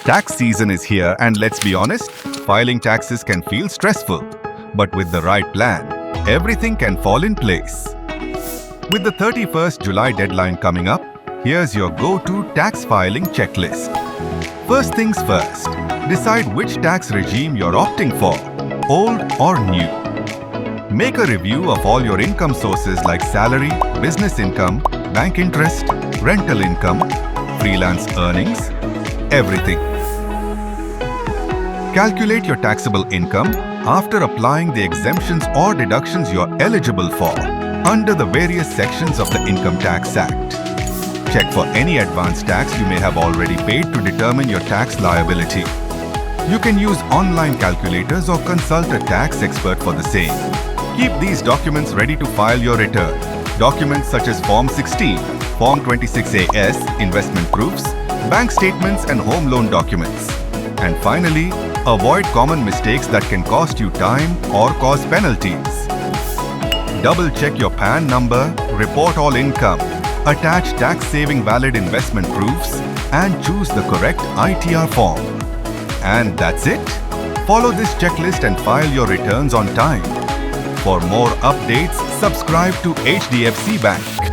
Tax season is here, and let's be honest, filing taxes can feel stressful. But with the right plan, everything can fall in place. With the 31st July deadline coming up, here's your go-to tax filing checklist. First things first, decide which tax regime you're opting for, old or new. Make a review of all your income sources like salary, business income, bank interest, rental income, freelance earnings, everything. Calculate your taxable income after applying the exemptions or deductions you're eligible for under the various sections of the Income Tax Act. Check for any advance tax you may have already paid to determine your tax liability. You can use online calculators or consult a tax expert for the same. Keep these documents ready to file your return. Documents such as Form 16, Form 26AS, investment proofs, bank statements and home loan documents. And finally, avoid common mistakes that can cost you time or cause penalties. Double-check your PAN number, report all income, attach tax-saving valid investment proofs, and choose the correct ITR form. And that's it. Follow this checklist and file your returns on time. For more updates, subscribe to HDFC Bank.